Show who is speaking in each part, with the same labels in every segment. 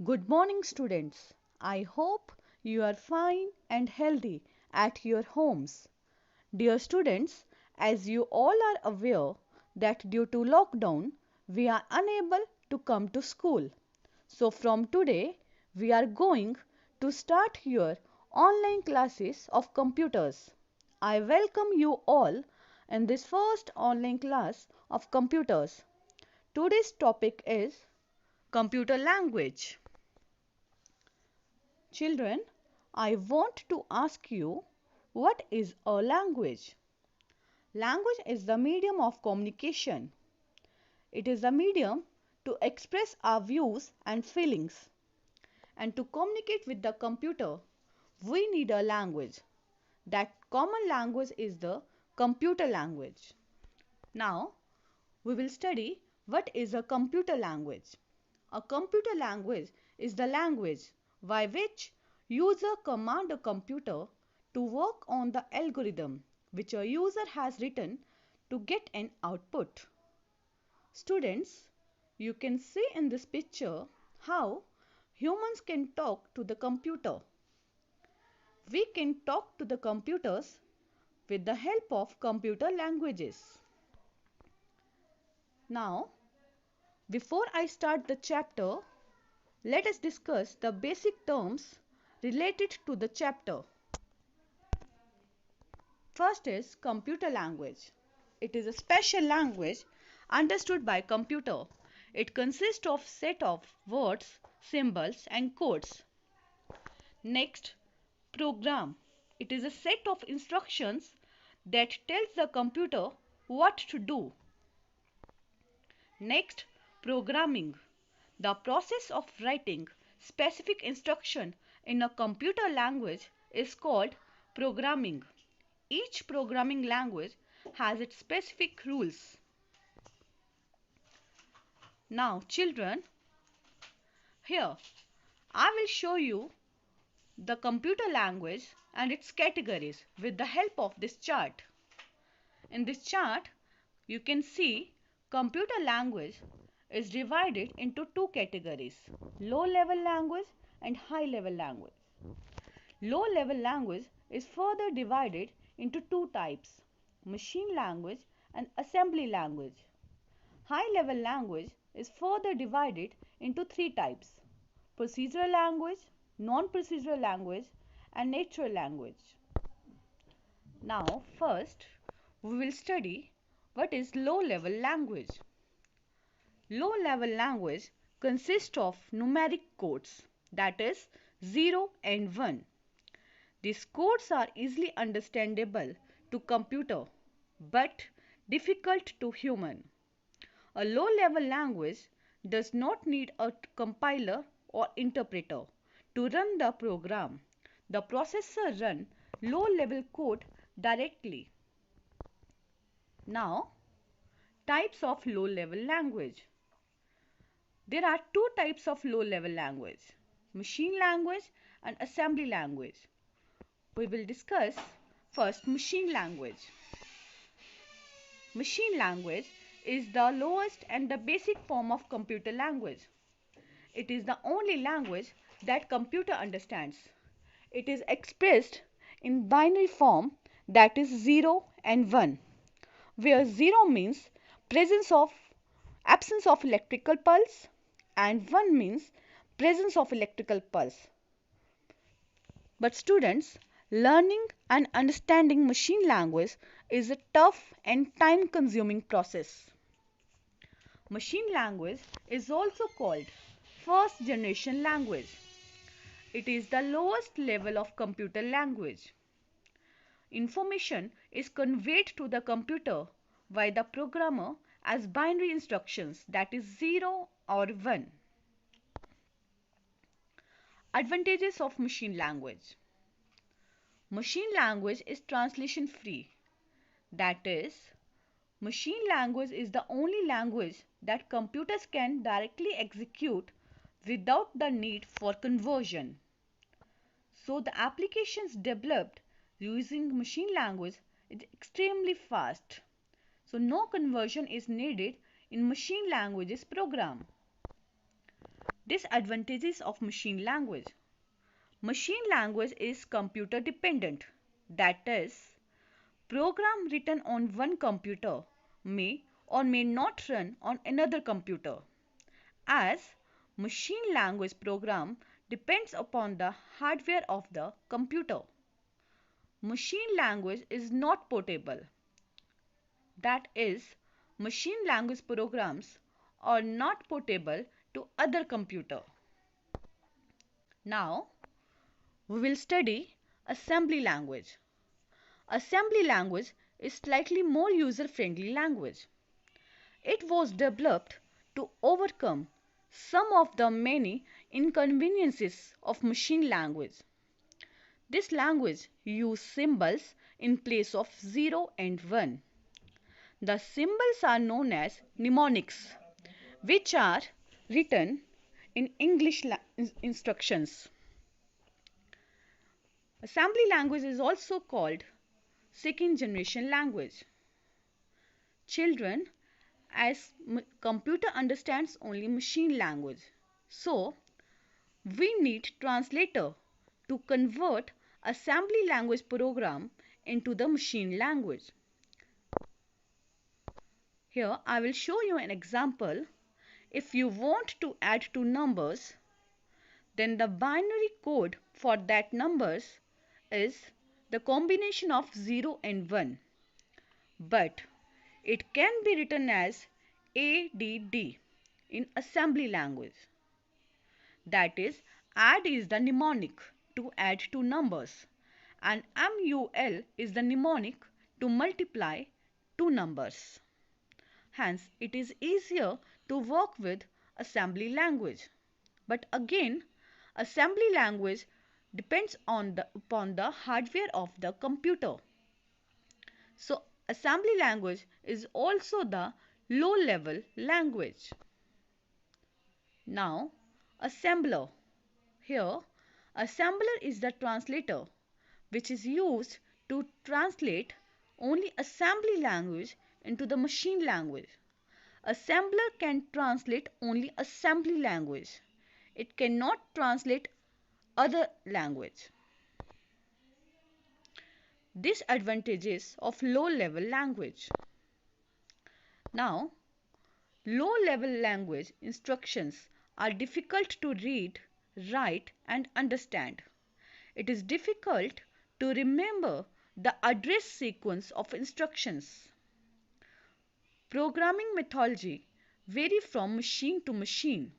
Speaker 1: Good morning, students. I hope you are fine and healthy at your homes. Dear students, as you all are aware that due to lockdown, we are unable to come to school. So from today, we are going to start your online classes of computers. I welcome you all in this first online class of computers. Today's topic is computer language. Children, I want to ask you, what is a language? Language is the medium of communication. It is the medium to express our views and feelings. And to communicate with the computer, we need a language. That common language is the computer language. Now, we will study what is a computer language. A computer language is the language by which user command a computer to work on the algorithm which a user has written to get an output. Students, you can see in this picture how humans can talk to the computer. We can talk to the computers with the help of computer languages. Now, before I start the chapter, let us discuss the basic terms related to the chapter. First is computer language. It is a special language understood by computer. It consists of set of words, symbols and codes. Next, program. It is a set of instructions that tells the computer what to do. Next, programming. The process of writing specific instruction in a computer language is called programming. Each programming language has its specific rules. Now, children, here I will show you the computer language and its categories with the help of this chart. In this chart, you can see computer language is divided into two categories: low level language and high level language. Low level language is further divided into two types: machine language and assembly language. High level language is further divided into three types: procedural language, non-procedural language and natural language. Now first we will study what is low level language. Low level language consists of numeric codes, that is 0 and 1. These codes are easily understandable to computer but difficult to human. A low level language does not need a compiler or interpreter to run the program. The processor runs low level code directly. Now, types of low level language. There are two types of low level language: machine language and assembly language. We will discuss first machine language. Machine language is the lowest and the basic form of computer language. It is the only language that computer understands. It is expressed in binary form, that is 0 and 1, where 0 means absence of electrical pulse and 1 means presence of electrical pulse. But students, learning and understanding machine language is a tough and time consuming process. Machine language is also called first generation language. It is the lowest level of computer language. Information is conveyed to the computer by the programmer as binary instructions, that is 0 or 1. Advantages of machine language. Machine language is translation free. That is, machine language is the only language that computers can directly execute without the need for conversion. So the applications developed using machine language is extremely fast. So no conversion is needed in machine languages program. Disadvantages of machine language. Machine language is computer dependent. That is, program written on one computer may or may not run on another computer, as machine language program depends upon the hardware of the computer. Machine language is not portable. That is, machine language programs are not portable to other computer. Now, we will study assembly language. Assembly language is slightly more user-friendly language. It was developed to overcome some of the many inconveniences of machine language. This language uses symbols in place of 0 and 1. The symbols are known as mnemonics, which are written in English instructions. Assembly language is also called second generation language. Children, as computer understands only machine language, so we need translator to convert assembly language program into the machine language. Here I will show you an example. If you want to add two numbers, then the binary code for that numbers is the combination of 0 and 1. But it can be written as ADD in assembly language. That is, add is the mnemonic to add two numbers and MUL is the mnemonic to multiply two numbers. Hence, it is easier to work with assembly language. But again, assembly language depends upon the hardware of the computer. So, assembly language is also the low-level language. Now, assembler. Here, assembler is the translator which is used to translate only assembly language into the machine language. Assembler can translate only assembly language. It cannot translate other language. Disadvantages of low-level language. Now, low-level language instructions are difficult to read, write and understand. It is difficult to remember the address sequence of instructions. Programming methodology vary from machine to machine.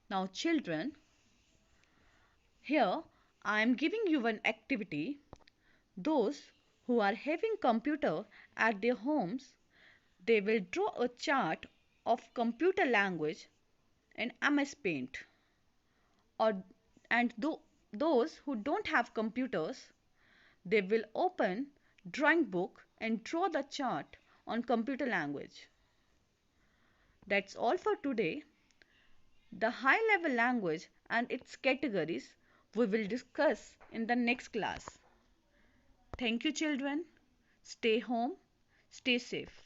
Speaker 1: Now children, here I am giving you an activity. Those who are having computer at their homes, they will draw a chart of computer language in MS Paint. Those who don't have computers, they will open drawing book and draw the chart on computer language. That's all for today. The high level language and its categories we will discuss in the next class. Thank you children. Stay home, stay safe.